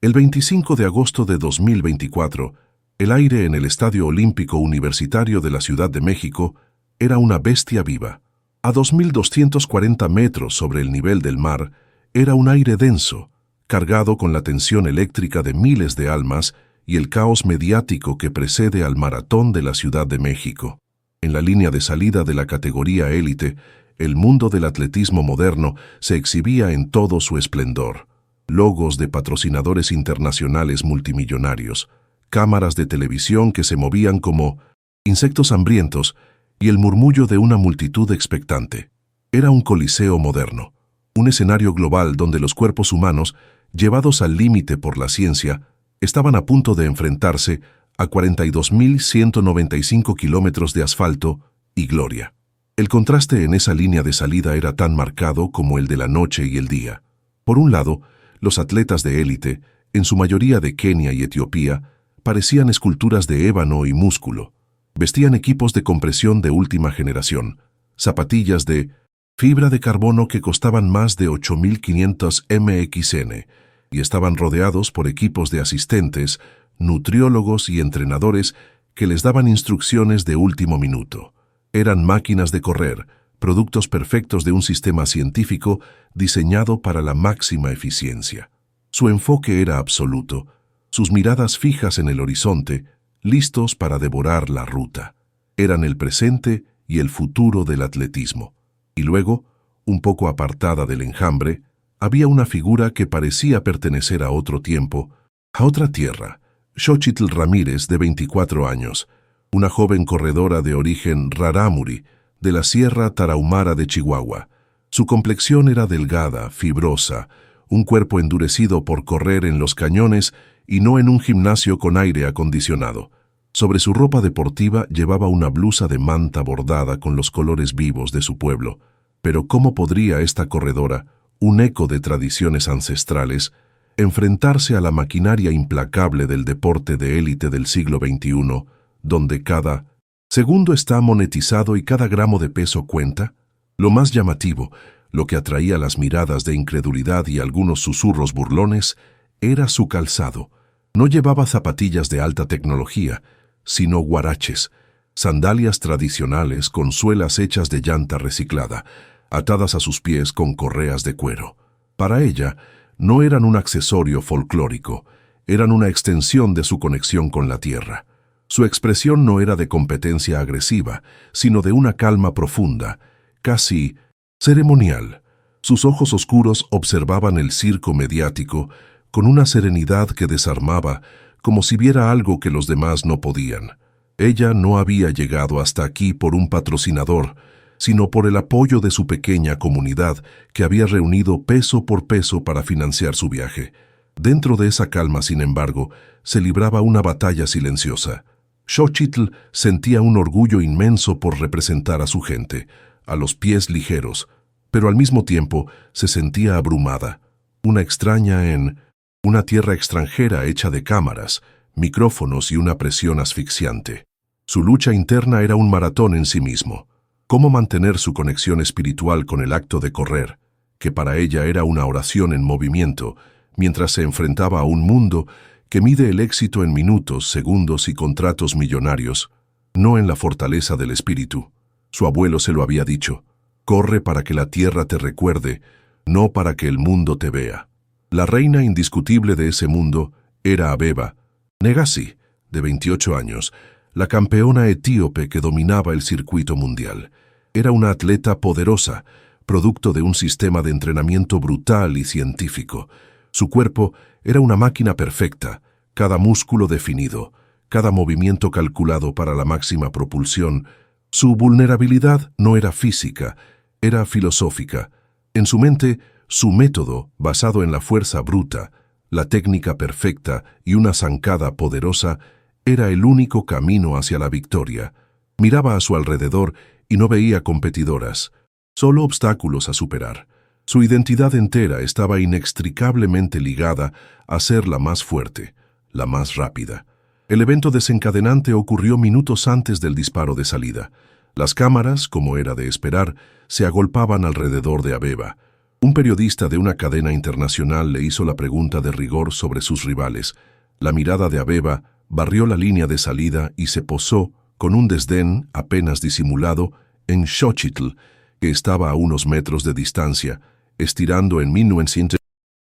El 25 de agosto de 2024, el aire en el Estadio Olímpico Universitario de la Ciudad de México era una bestia viva. A 2.240 metros sobre el nivel del mar, era un aire denso, cargado con la tensión eléctrica de miles de almas y el caos mediático que precede al maratón de la Ciudad de México. En la línea de salida de la categoría élite, el mundo del atletismo moderno se exhibía en todo su esplendor. Logos de patrocinadores internacionales multimillonarios, cámaras de televisión que se movían como insectos hambrientos y el murmullo de una multitud expectante. Era un coliseo moderno, un escenario global donde los cuerpos humanos, llevados al límite por la ciencia, estaban a punto de enfrentarse a 42.195 kilómetros de asfalto y gloria. El contraste en esa línea de salida era tan marcado como el de la noche y el día. Por un lado, los atletas de élite, en su mayoría de Kenia y Etiopía, parecían esculturas de ébano y músculo. Vestían equipos de compresión de última generación, zapatillas de fibra de carbono que costaban más de 8.500 MXN y estaban rodeados por equipos de asistentes, nutriólogos y entrenadores que les daban instrucciones de último minuto. Eran máquinas de correr, productos perfectos de un sistema científico diseñado para la máxima eficiencia. Su enfoque era absoluto, sus miradas fijas en el horizonte, listos para devorar la ruta. Eran el presente y el futuro del atletismo. Y luego, un poco apartada del enjambre, había una figura que parecía pertenecer a otro tiempo, a otra tierra. Xochitl Ramírez, de 24 años, una joven corredora de origen rarámuri, de la Sierra Tarahumara de Chihuahua. Su complexión era delgada, fibrosa, un cuerpo endurecido por correr en los cañones y no en un gimnasio con aire acondicionado. Sobre su ropa deportiva llevaba una blusa de manta bordada con los colores vivos de su pueblo. Pero ¿cómo podría esta corredora, un eco de tradiciones ancestrales, enfrentarse a la maquinaria implacable del deporte de élite del siglo XXI, donde cada segundo está monetizado y cada gramo de peso cuenta? Lo más llamativo, lo que atraía las miradas de incredulidad y algunos susurros burlones, era su calzado. No llevaba zapatillas de alta tecnología, sino huaraches, sandalias tradicionales con suelas hechas de llanta reciclada, atadas a sus pies con correas de cuero. Para ella, no eran un accesorio folclórico, eran una extensión de su conexión con la tierra. Su expresión no era de competencia agresiva, sino de una calma profunda, casi ceremonial. Sus ojos oscuros observaban el circo mediático con una serenidad que desarmaba, como si viera algo que los demás no podían. Ella no había llegado hasta aquí por un patrocinador, sino por el apoyo de su pequeña comunidad que había reunido peso por peso para financiar su viaje. Dentro de esa calma, sin embargo, se libraba una batalla silenciosa. Xochitl sentía un orgullo inmenso por representar a su gente, a los pies ligeros, pero al mismo tiempo se sentía abrumada, una extraña en una tierra extranjera hecha de cámaras, micrófonos y una presión asfixiante. Su lucha interna era un maratón en sí mismo. ¿Cómo mantener su conexión espiritual con el acto de correr, que para ella era una oración en movimiento, mientras se enfrentaba a un mundo que mide el éxito en minutos, segundos y contratos millonarios, no en la fortaleza del espíritu? Su abuelo se lo había dicho: corre para que la tierra te recuerde, no para que el mundo te vea. La reina indiscutible de ese mundo era Abeba Negasi, de 28 años, la campeona etíope que dominaba el circuito mundial. Era una atleta poderosa, producto de un sistema de entrenamiento brutal y científico. Su cuerpo era una máquina perfecta, cada músculo definido, cada movimiento calculado para la máxima propulsión. Su vulnerabilidad no era física, era filosófica. En su mente, su método, basado en la fuerza bruta, la técnica perfecta y una zancada poderosa, era el único camino hacia la victoria. Miraba a su alrededor y no veía competidoras, solo obstáculos a superar. Su identidad entera estaba inextricablemente ligada a ser la más fuerte, la más rápida. El evento desencadenante ocurrió minutos antes del disparo de salida. Las cámaras, como era de esperar, se agolpaban alrededor de Abeba. Un periodista de una cadena internacional le hizo la pregunta de rigor sobre sus rivales. La mirada de Abeba barrió la línea de salida y se posó, con un desdén apenas disimulado, en Xochitl, que estaba a unos metros de distancia, estirando en 1900.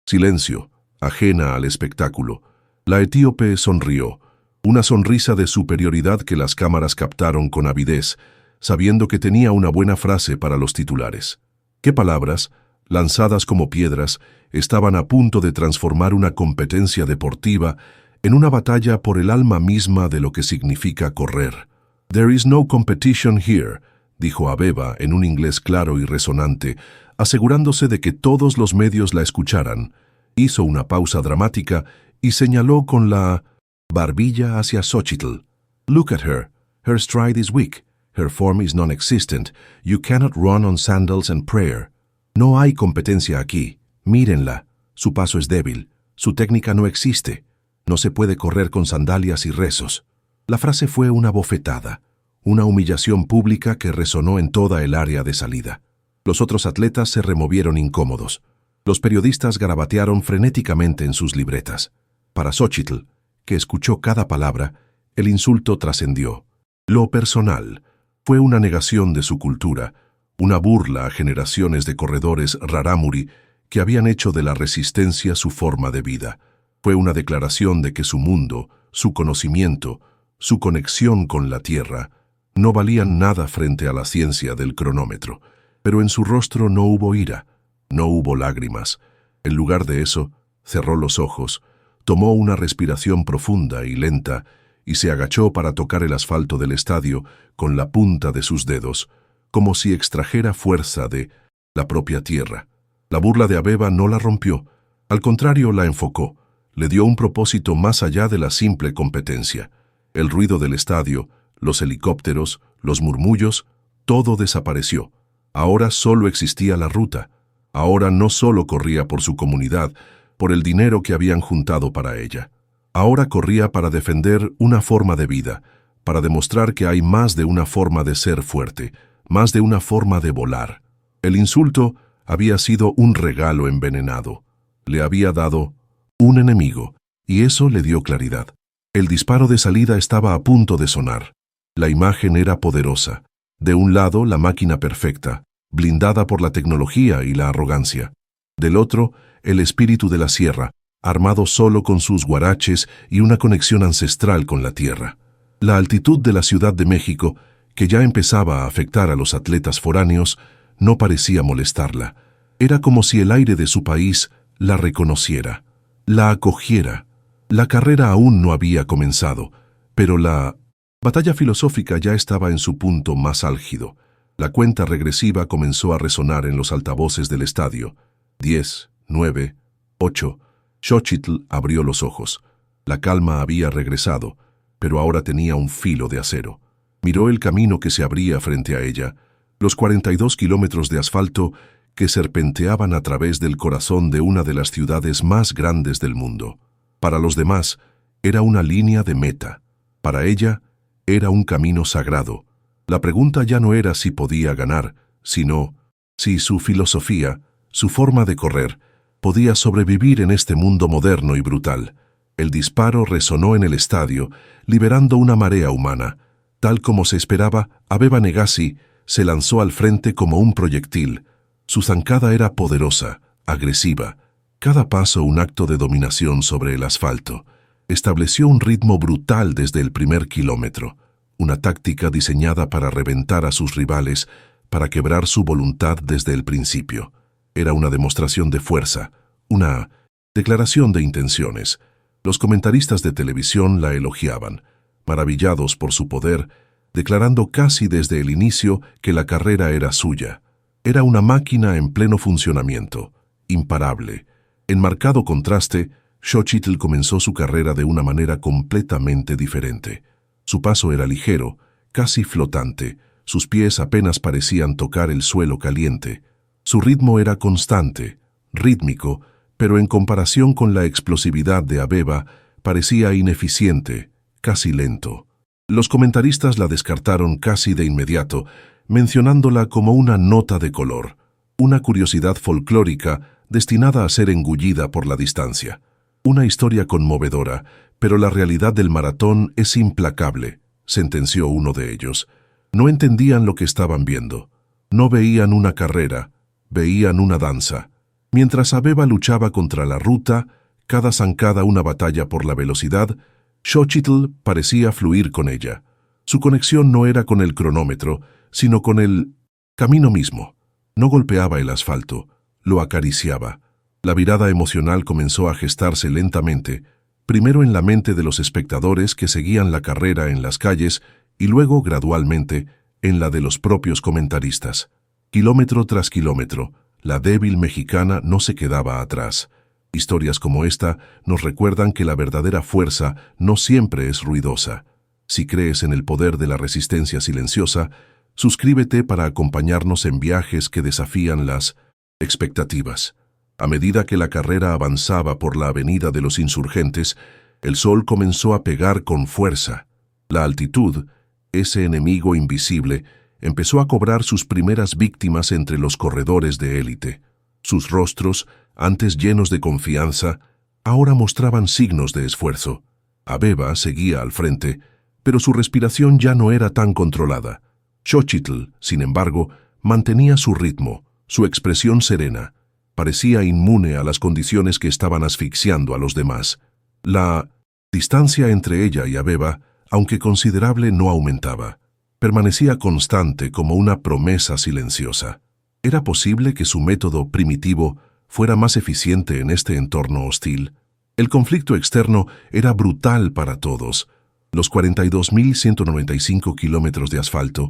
Silencio, ajena al espectáculo. La etíope sonrió, una sonrisa de superioridad que las cámaras captaron con avidez, sabiendo que tenía una buena frase para los titulares. ¿Qué palabras, lanzadas como piedras, estaban a punto de transformar una competencia deportiva en una batalla por el alma misma de lo que significa correr? «There is no competition here», dijo Abeba en un inglés claro y resonante, asegurándose de que todos los medios la escucharan. Hizo una pausa dramática y señaló con la barbilla hacia Xochitl. «Look at her. Her stride is weak. Her form is non-existent. You cannot run on sandals and prayer. No hay competencia aquí. Mírenla. Su paso es débil. Su técnica no existe. No se puede correr con sandalias y rezos». La frase fue una bofetada, una humillación pública que resonó en toda el área de salida. Los otros atletas se removieron incómodos. Los periodistas garabatearon frenéticamente en sus libretas. Para Xochitl, que escuchó cada palabra, el insulto trascendió. Lo personal fue una negación de su cultura, una burla a generaciones de corredores rarámuri que habían hecho de la resistencia su forma de vida. Fue una declaración de que su mundo, su conocimiento, su conexión con la tierra, no valían nada frente a la ciencia del cronómetro. Pero en su rostro no hubo ira, no hubo lágrimas. En lugar de eso, cerró los ojos, tomó una respiración profunda y lenta y se agachó para tocar el asfalto del estadio con la punta de sus dedos, como si extrajera fuerza de la propia tierra. La burla de Abeba no la rompió, al contrario la enfocó, le dio un propósito más allá de la simple competencia. El ruido del estadio, los helicópteros, los murmullos, todo desapareció. Ahora solo existía la ruta. Ahora no solo corría por su comunidad, por el dinero que habían juntado para ella. Ahora corría para defender una forma de vida, para demostrar que hay más de una forma de ser fuerte, más de una forma de volar. El insulto había sido un regalo envenenado. Le había dado un enemigo, y eso le dio claridad. El disparo de salida estaba a punto de sonar. La imagen era poderosa. De un lado, la máquina perfecta, blindada por la tecnología y la arrogancia. Del otro, el espíritu de la sierra, armado solo con sus guaraches y una conexión ancestral con la tierra. La altitud de la Ciudad de México, que ya empezaba a afectar a los atletas foráneos, no parecía molestarla. Era como si el aire de su país la reconociera, la acogiera. La carrera aún no había comenzado, pero la batalla filosófica ya estaba en su punto más álgido. La cuenta regresiva comenzó a resonar en los altavoces del estadio. 10, 9, 8. Xochitl abrió los ojos. La calma había regresado, pero ahora tenía un filo de acero. Miró el camino que se abría frente a ella, los 42 kilómetros de asfalto que serpenteaban a través del corazón de una de las ciudades más grandes del mundo. Para los demás, era una línea de meta. Para ella, era un camino sagrado. La pregunta ya no era si podía ganar, sino si su filosofía, su forma de correr, podía sobrevivir en este mundo moderno y brutal. El disparo resonó en el estadio, liberando una marea humana. Tal como se esperaba, Abeba Negasi se lanzó al frente como un proyectil. Su zancada era poderosa, agresiva. Cada paso un acto de dominación sobre el asfalto. Estableció un ritmo brutal desde el primer kilómetro, una táctica diseñada para reventar a sus rivales, para quebrar su voluntad desde el principio. Era una demostración de fuerza, una declaración de intenciones. Los comentaristas de televisión la elogiaban, maravillados por su poder, declarando casi desde el inicio que la carrera era suya. Era una máquina en pleno funcionamiento, imparable. En marcado contraste, Xochitl comenzó su carrera de una manera completamente diferente. Su paso era ligero, casi flotante, sus pies apenas parecían tocar el suelo caliente. Su ritmo era constante, rítmico, pero en comparación con la explosividad de Abeba, parecía ineficiente, casi lento. Los comentaristas la descartaron casi de inmediato, mencionándola como una nota de color, una curiosidad folclórica destinada a ser engullida por la distancia. Una historia conmovedora, pero la realidad del maratón es implacable, sentenció uno de ellos. No entendían lo que estaban viendo. No veían una carrera, veían una danza. Mientras Abeba luchaba contra la ruta, cada zancada una batalla por la velocidad, Xochitl parecía fluir con ella. Su conexión no era con el cronómetro, sino con el camino mismo. No golpeaba el asfalto, lo acariciaba. La virada emocional comenzó a gestarse lentamente, primero en la mente de los espectadores que seguían la carrera en las calles y luego, gradualmente, en la de los propios comentaristas. Kilómetro tras kilómetro, la débil mexicana no se quedaba atrás. Historias como esta nos recuerdan que la verdadera fuerza no siempre es ruidosa. Si crees en el poder de la resistencia silenciosa, suscríbete para acompañarnos en viajes que desafían las expectativas. A medida que la carrera avanzaba por la avenida de los Insurgentes, el sol comenzó a pegar con fuerza. La altitud, ese enemigo invisible, empezó a cobrar sus primeras víctimas entre los corredores de élite. Sus rostros, antes llenos de confianza, ahora mostraban signos de esfuerzo. Abeba seguía al frente, pero su respiración ya no era tan controlada. Xochitl, sin embargo, mantenía su ritmo, su expresión serena. Parecía inmune a las condiciones que estaban asfixiando a los demás. La distancia entre ella y Abeba, aunque considerable, no aumentaba. Permanecía constante como una promesa silenciosa. ¿Era posible que su método primitivo fuera más eficiente en este entorno hostil? El conflicto externo era brutal para todos. Los 42.195 kilómetros de asfalto,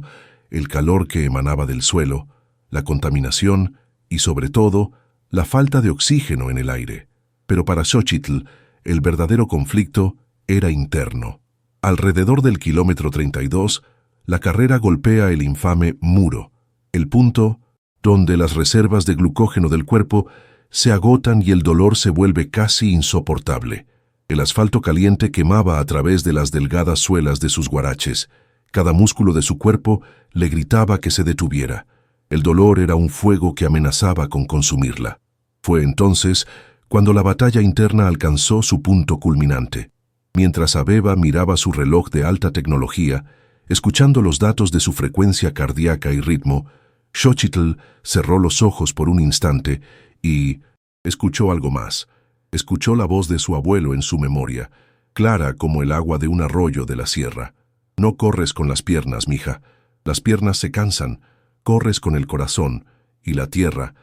el calor que emanaba del suelo, la contaminación y, sobre todo, la falta de oxígeno en el aire. Pero para Xochitl, el verdadero conflicto era interno. Alrededor del kilómetro 32, la carrera golpea el infame muro, el punto donde las reservas de glucógeno del cuerpo se agotan y el dolor se vuelve casi insoportable. El asfalto caliente quemaba a través de las delgadas suelas de sus guaraches. Cada músculo de su cuerpo le gritaba que se detuviera. El dolor era un fuego que amenazaba con consumirla. Fue entonces cuando la batalla interna alcanzó su punto culminante. Mientras Abeba miraba su reloj de alta tecnología, escuchando los datos de su frecuencia cardíaca y ritmo, Xochitl cerró los ojos por un instante y escuchó algo más. Escuchó la voz de su abuelo en su memoria, clara como el agua de un arroyo de la sierra. No corres con las piernas, mija. Las piernas se cansan. Corres con el corazón. Y la tierra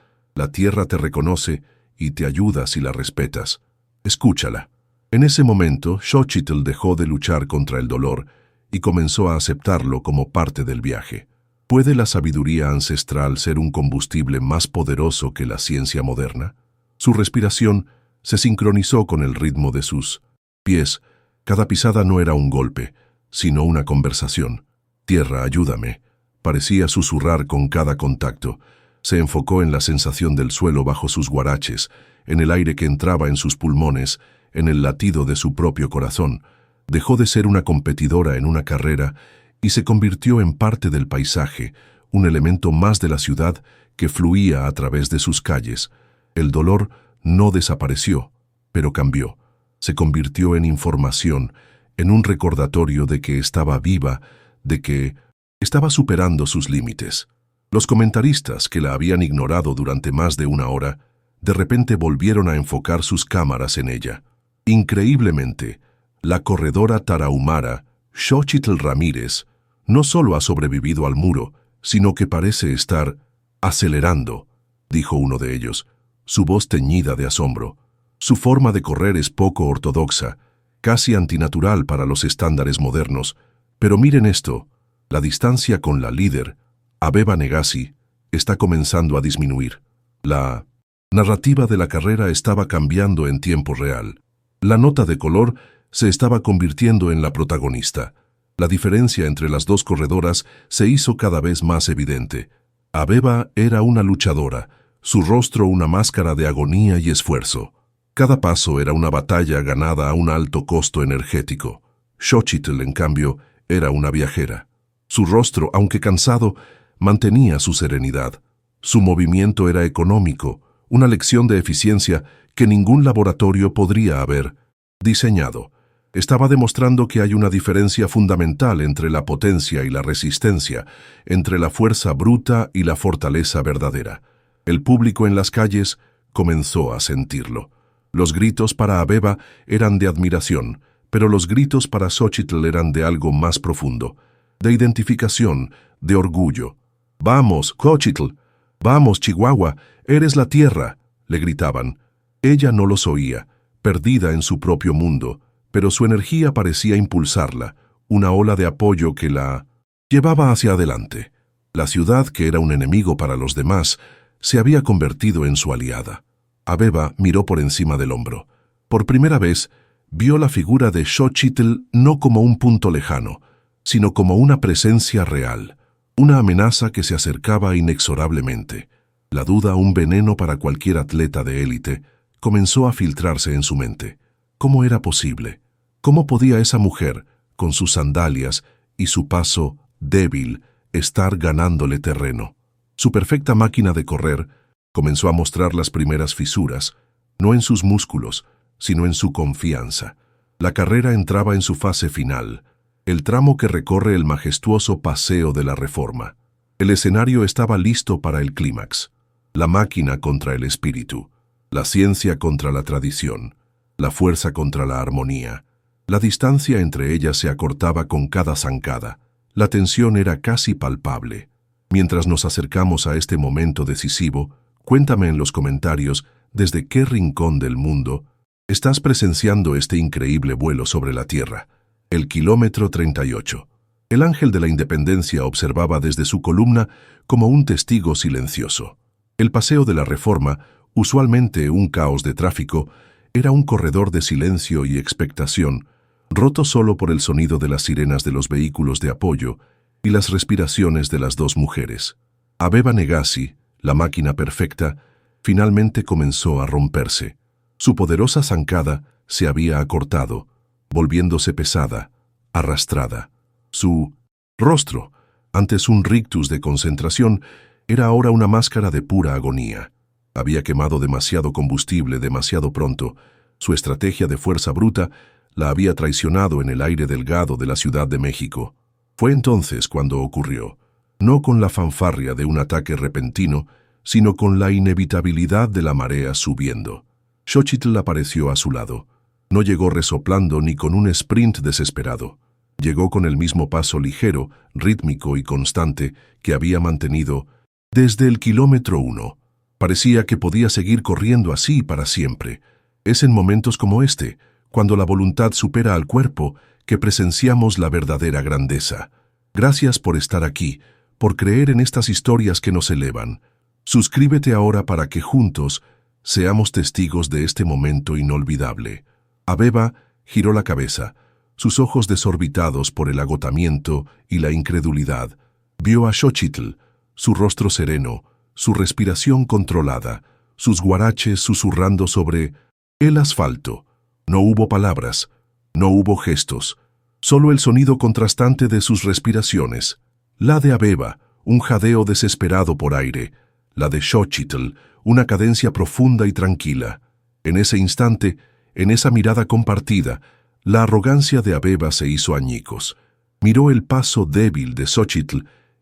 te reconoce y te ayuda si la respetas. Escúchala. En ese momento, Xochitl dejó de luchar contra el dolor y comenzó a aceptarlo como parte del viaje. ¿Puede la sabiduría ancestral ser un combustible más poderoso que la ciencia moderna? Su respiración se sincronizó con el ritmo de sus pies. Cada pisada no era un golpe, sino una conversación. «Tierra, ayúdame», parecía susurrar con cada contacto. Se enfocó en la sensación del suelo bajo sus guaraches, en el aire que entraba en sus pulmones, en el latido de su propio corazón. Dejó de ser una competidora en una carrera y se convirtió en parte del paisaje, un elemento más de la ciudad que fluía a través de sus calles. El dolor no desapareció, pero cambió. Se convirtió en información, en un recordatorio de que estaba viva, de que estaba superando sus límites. Los comentaristas, que la habían ignorado durante más de una hora, de repente volvieron a enfocar sus cámaras en ella. Increíblemente, la corredora tarahumara, Xochitl Ramírez, no solo ha sobrevivido al muro, sino que parece estar acelerando, dijo uno de ellos, su voz teñida de asombro. Su forma de correr es poco ortodoxa, casi antinatural para los estándares modernos, pero miren esto, la distancia con la líder, Abeba Negasi, está comenzando a disminuir. La narrativa de la carrera estaba cambiando en tiempo real. La nota de color se estaba convirtiendo en la protagonista. La diferencia entre las dos corredoras se hizo cada vez más evidente. Abeba era una luchadora, su rostro una máscara de agonía y esfuerzo. Cada paso era una batalla ganada a un alto costo energético. Xochitl, en cambio, era una viajera. Su rostro, aunque cansado, mantenía su serenidad. Su movimiento era económico, una lección de eficiencia que ningún laboratorio podría haber diseñado. Estaba demostrando que hay una diferencia fundamental entre la potencia y la resistencia, entre la fuerza bruta y la fortaleza verdadera. El público en las calles comenzó a sentirlo. Los gritos para Abeba eran de admiración, pero los gritos para Xochitl eran de algo más profundo, de identificación, de orgullo. «¡Vamos, Xochitl! ¡Vamos, Chihuahua! ¡Eres la tierra!», le gritaban. Ella no los oía, perdida en su propio mundo, pero su energía parecía impulsarla, una ola de apoyo que la llevaba hacia adelante. La ciudad, que era un enemigo para los demás, se había convertido en su aliada. Abeba miró por encima del hombro. Por primera vez, vio la figura de Xochitl no como un punto lejano, sino como una presencia real, una amenaza que se acercaba inexorablemente. La duda, un veneno para cualquier atleta de élite, comenzó a filtrarse en su mente. ¿Cómo era posible? ¿Cómo podía esa mujer, con sus sandalias y su paso débil, estar ganándole terreno? Su perfecta máquina de correr comenzó a mostrar las primeras fisuras, no en sus músculos, sino en su confianza. La carrera entraba en su fase final, el tramo que recorre el majestuoso paseo de la Reforma. El escenario estaba listo para el clímax. La máquina contra el espíritu, la ciencia contra la tradición, la fuerza contra la armonía. La distancia entre ellas se acortaba con cada zancada. La tensión era casi palpable. Mientras nos acercamos a este momento decisivo, cuéntame en los comentarios desde qué rincón del mundo estás presenciando este increíble vuelo sobre la Tierra. El kilómetro 38. El ángel de la Independencia observaba desde su columna como un testigo silencioso. El paseo de la Reforma, usualmente un caos de tráfico, era un corredor de silencio y expectación, roto solo por el sonido de las sirenas de los vehículos de apoyo y las respiraciones de las dos mujeres. Abeba Negasi, la máquina perfecta, finalmente comenzó a romperse. Su poderosa zancada se había acortado, volviéndose pesada, arrastrada. Su rostro, antes un rictus de concentración, era ahora una máscara de pura agonía. Había quemado demasiado combustible demasiado pronto. Su estrategia de fuerza bruta la había traicionado en el aire delgado de la Ciudad de México. Fue entonces cuando ocurrió, no con la fanfarria de un ataque repentino, sino con la inevitabilidad de la marea subiendo. Xochitl apareció a su lado. No llegó resoplando ni con un sprint desesperado. Llegó con el mismo paso ligero, rítmico y constante que había mantenido desde el kilómetro 1. Parecía que podía seguir corriendo así para siempre. Es en momentos como este, cuando la voluntad supera al cuerpo, que presenciamos la verdadera grandeza. Gracias por estar aquí, por creer en estas historias que nos elevan. Suscríbete ahora para que juntos seamos testigos de este momento inolvidable. Abeba giró la cabeza, sus ojos desorbitados por el agotamiento y la incredulidad. Vio a Xochitl, su rostro sereno, su respiración controlada, sus guaraches susurrando sobre el asfalto. No hubo palabras, no hubo gestos, solo el sonido contrastante de sus respiraciones. La de Abeba, un jadeo desesperado por aire. La de Xochitl, una cadencia profunda y tranquila. En ese instante, en esa mirada compartida, la arrogancia de Abeba se hizo añicos. Miró el paso débil de Xochitl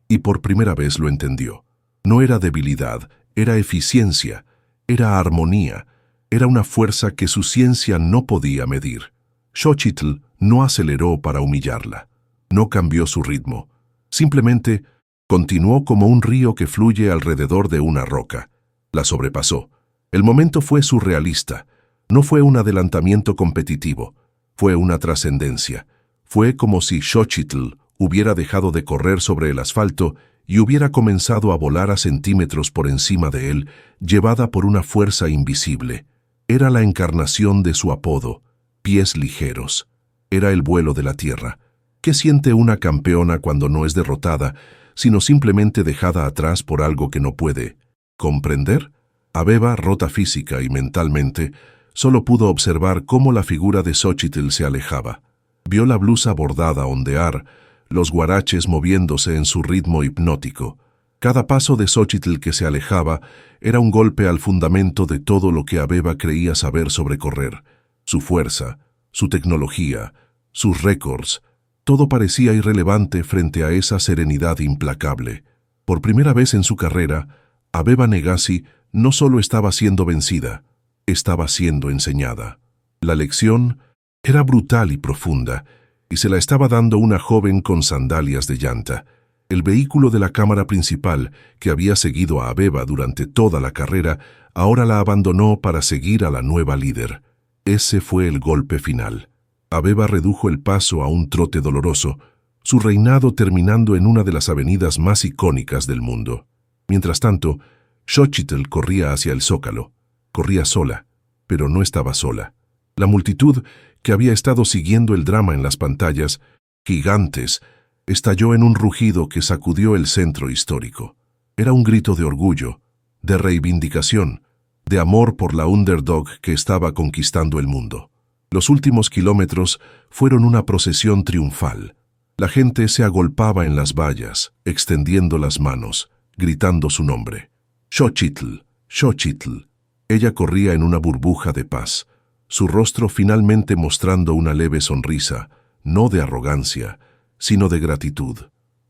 y por primera vez lo entendió. No era debilidad, era eficiencia, era armonía, era una fuerza que su ciencia no podía medir. Xochitl no aceleró para humillarla, no cambió su ritmo, simplemente continuó como un río que fluye alrededor de una roca. La sobrepasó. El momento fue surrealista, no fue un adelantamiento competitivo, fue una trascendencia. Fue como si Xochitl hubiera dejado de correr sobre el asfalto y hubiera comenzado a volar a centímetros por encima de él, llevada por una fuerza invisible. Era la encarnación de su apodo, pies ligeros. Era el vuelo de la tierra. ¿Qué siente una campeona cuando no es derrotada, sino simplemente dejada atrás por algo que no puede comprender? Abeba, rota física y mentalmente, solo pudo observar cómo la figura de Xochitl se alejaba. Vio la blusa bordada ondear, los guaraches moviéndose en su ritmo hipnótico. Cada paso de Xochitl que se alejaba era un golpe al fundamento de todo lo que Abeba creía saber sobre correr. Su fuerza, su tecnología, sus récords, todo parecía irrelevante frente a esa serenidad implacable. Por primera vez en su carrera, Abeba Negasi no solo estaba siendo vencida, estaba siendo enseñada. La lección era brutal y profunda, y se la estaba dando una joven con sandalias de llanta. El vehículo de la cámara principal, que había seguido a Abeba durante toda la carrera, ahora la abandonó para seguir a la nueva líder. Ese fue el golpe final. Abeba redujo el paso a un trote doloroso, su reinado terminando en una de las avenidas más icónicas del mundo. Mientras tanto, Xochitl corría hacia el Zócalo. Corría sola, pero no estaba sola. La multitud, que había estado siguiendo el drama en las pantallas, gigantes, estalló en un rugido que sacudió el centro histórico. Era un grito de orgullo, de reivindicación, de amor por la underdog que estaba conquistando el mundo. Los últimos kilómetros fueron una procesión triunfal. La gente se agolpaba en las vallas, extendiendo las manos, gritando su nombre. Xochitl, Xochitl. Ella corría en una burbuja de paz, su rostro finalmente mostrando una leve sonrisa, no de arrogancia, sino de gratitud.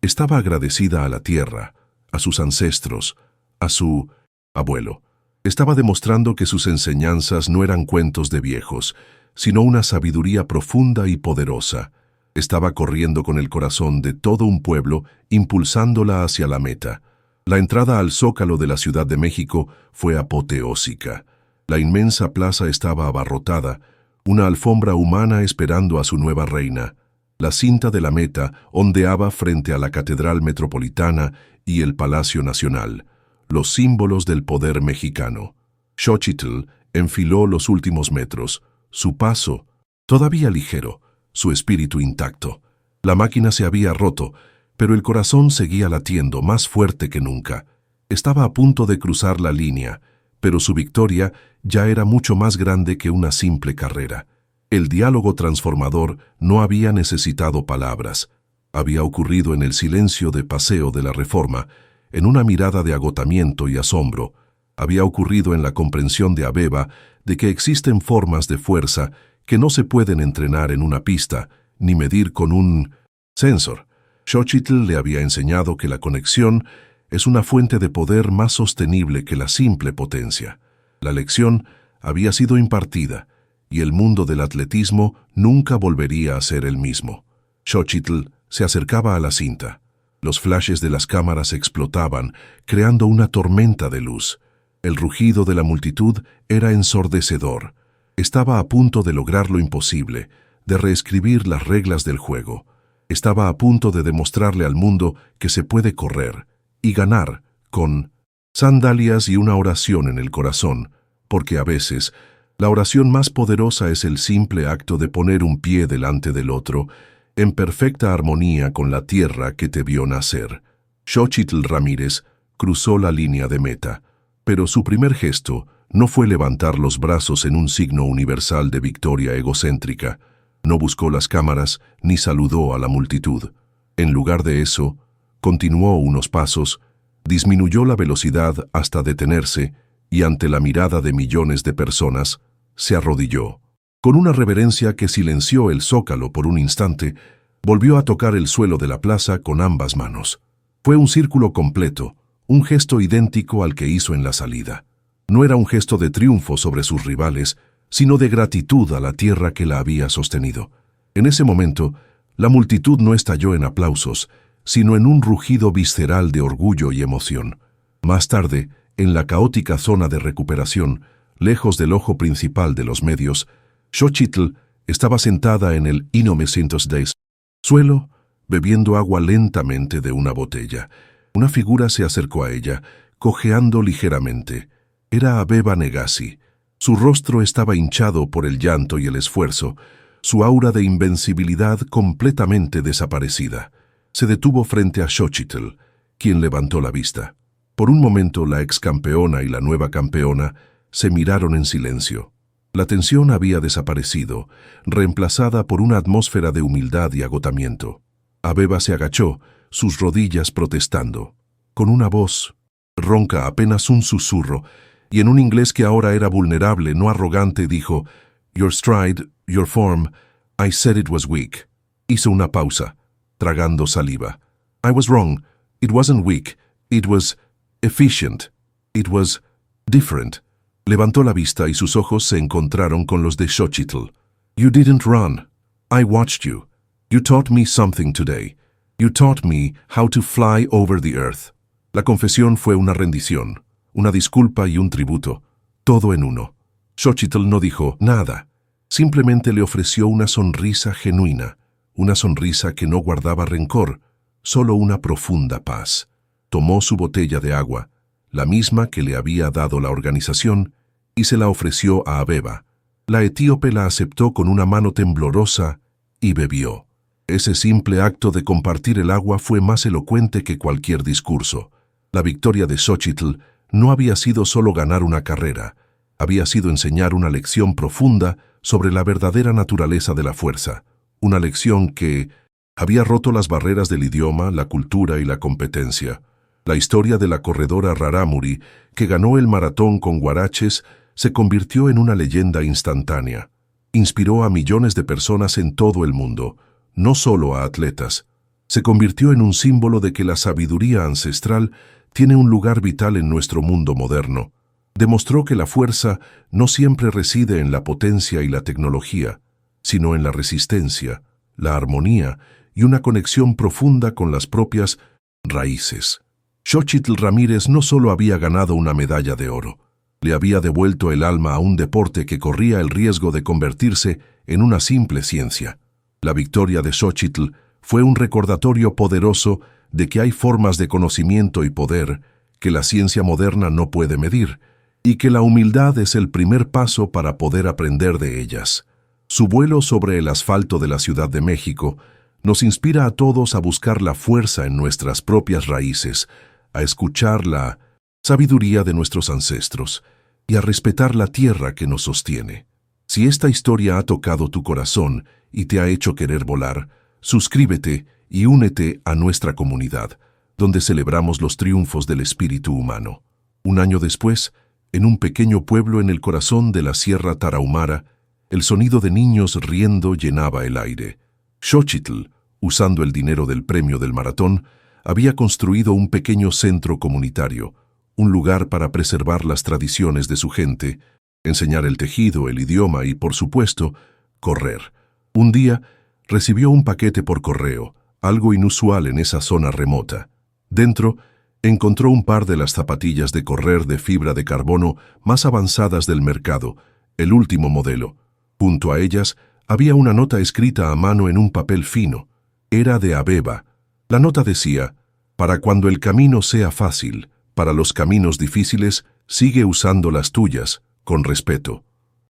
Estaba agradecida a la tierra, a sus ancestros, a su abuelo. Estaba demostrando que sus enseñanzas no eran cuentos de viejos, sino una sabiduría profunda y poderosa. Estaba corriendo con el corazón de todo un pueblo, impulsándola hacia la meta. La entrada al Zócalo de la Ciudad de México fue apoteósica. La inmensa plaza estaba abarrotada, una alfombra humana esperando a su nueva reina. La cinta de la meta ondeaba frente a la Catedral Metropolitana y el Palacio Nacional, los símbolos del poder mexicano. Xochitl enfiló los últimos metros, su paso todavía ligero, su espíritu intacto. La máquina se había roto, pero el corazón seguía latiendo más fuerte que nunca. Estaba a punto de cruzar la línea, pero su victoria ya era mucho más grande que una simple carrera. El diálogo transformador no había necesitado palabras. Había ocurrido en el silencio de paseo de la Reforma, en una mirada de agotamiento y asombro. Había ocurrido en la comprensión de Abeba de que existen formas de fuerza que no se pueden entrenar en una pista, ni medir con un sensor. Xochitl le había enseñado que la conexión es una fuente de poder más sostenible que la simple potencia. La lección había sido impartida, y el mundo del atletismo nunca volvería a ser el mismo. Xochitl se acercaba a la cinta. Los flashes de las cámaras explotaban, creando una tormenta de luz. El rugido de la multitud era ensordecedor. Estaba a punto de lograr lo imposible, de reescribir las reglas del juego. Estaba a punto de demostrarle al mundo que se puede correr y ganar con sandalias y una oración en el corazón, porque a veces la oración más poderosa es el simple acto de poner un pie delante del otro, en perfecta armonía con la tierra que te vio nacer. Xochitl Ramírez cruzó la línea de meta, pero su primer gesto no fue levantar los brazos en un signo universal de victoria egocéntrica. No buscó las cámaras ni saludó a la multitud. En lugar de eso, continuó unos pasos, disminuyó la velocidad hasta detenerse y ante la mirada de millones de personas, se arrodilló. Con una reverencia que silenció el zócalo por un instante, volvió a tocar el suelo de la plaza con ambas manos. Fue un círculo completo, un gesto idéntico al que hizo en la salida. No era un gesto de triunfo sobre sus rivales, sino de gratitud a la tierra que la había sostenido. En ese momento, la multitud no estalló en aplausos, sino en un rugido visceral de orgullo y emoción. Más tarde, en la caótica zona de recuperación, lejos del ojo principal de los medios, Xochitl estaba sentada en el I-900 Days suelo, bebiendo agua lentamente de una botella. Una figura se acercó a ella, cojeando ligeramente. Era Abeba Negasi. Su rostro estaba hinchado por el llanto y el esfuerzo, su aura de invencibilidad completamente desaparecida. Se detuvo frente a Xochitl, quien levantó la vista. Por un momento la excampeona y la nueva campeona se miraron en silencio. La tensión había desaparecido, reemplazada por una atmósfera de humildad y agotamiento. Abeba se agachó, sus rodillas protestando. con una voz ronca, apenas un susurro, y en un inglés que ahora era vulnerable, no arrogante, dijo, "Your stride, your form, I said it was weak." Hizo una pausa, tragando saliva. "I was wrong. It wasn't weak. It was efficient. It was different." Levantó la vista y sus ojos se encontraron con los de Xochitl. "You didn't run. I watched you. You taught me something today. You taught me how to fly over the earth." La confesión fue una rendición, una disculpa y un tributo, todo en uno. Xochitl no dijo nada, simplemente le ofreció una sonrisa genuina, una sonrisa que no guardaba rencor, solo una profunda paz. Tomó su botella de agua, la misma que le había dado la organización, y se la ofreció a Abeba. La etíope la aceptó con una mano temblorosa y bebió. Ese simple acto de compartir el agua fue más elocuente que cualquier discurso. La victoria de Xochitl no había sido solo ganar una carrera, había sido enseñar una lección profunda sobre la verdadera naturaleza de la fuerza, una lección que había roto las barreras del idioma, la cultura y la competencia. La historia de la corredora Rarámuri, que ganó el maratón con guaraches, se convirtió en una leyenda instantánea. Inspiró a millones de personas en todo el mundo, no solo a atletas. Se convirtió en un símbolo de que la sabiduría ancestral tiene un lugar vital en nuestro mundo moderno. Demostró que la fuerza no siempre reside en la potencia y la tecnología, sino en la resistencia, la armonía y una conexión profunda con las propias raíces. Xochitl Ramírez no solo había ganado una medalla de oro, le había devuelto el alma a un deporte que corría el riesgo de convertirse en una simple ciencia. La victoria de Xochitl fue un recordatorio poderoso de que hay formas de conocimiento y poder que la ciencia moderna no puede medir, y que la humildad es el primer paso para poder aprender de ellas. Su vuelo sobre el asfalto de la Ciudad de México nos inspira a todos a buscar la fuerza en nuestras propias raíces, a escuchar la sabiduría de nuestros ancestros y a respetar la tierra que nos sostiene. Si esta historia ha tocado tu corazón y te ha hecho querer volar, suscríbete y únete a nuestra comunidad, donde celebramos los triunfos del espíritu humano. Un año después, en un pequeño pueblo en el corazón de la Sierra Tarahumara, el sonido de niños riendo llenaba el aire. Xochitl, usando el dinero del premio del maratón, había construido un pequeño centro comunitario, un lugar para preservar las tradiciones de su gente, enseñar el tejido, el idioma y, por supuesto, correr. Un día, recibió un paquete por correo, algo inusual en esa zona remota. Dentro, encontró un par de las zapatillas de correr de fibra de carbono más avanzadas del mercado, el último modelo. Junto a ellas, había una nota escrita a mano en un papel fino. Era de Abeba. La nota decía, "Para cuando el camino sea fácil, para los caminos difíciles, sigue usando las tuyas, con respeto."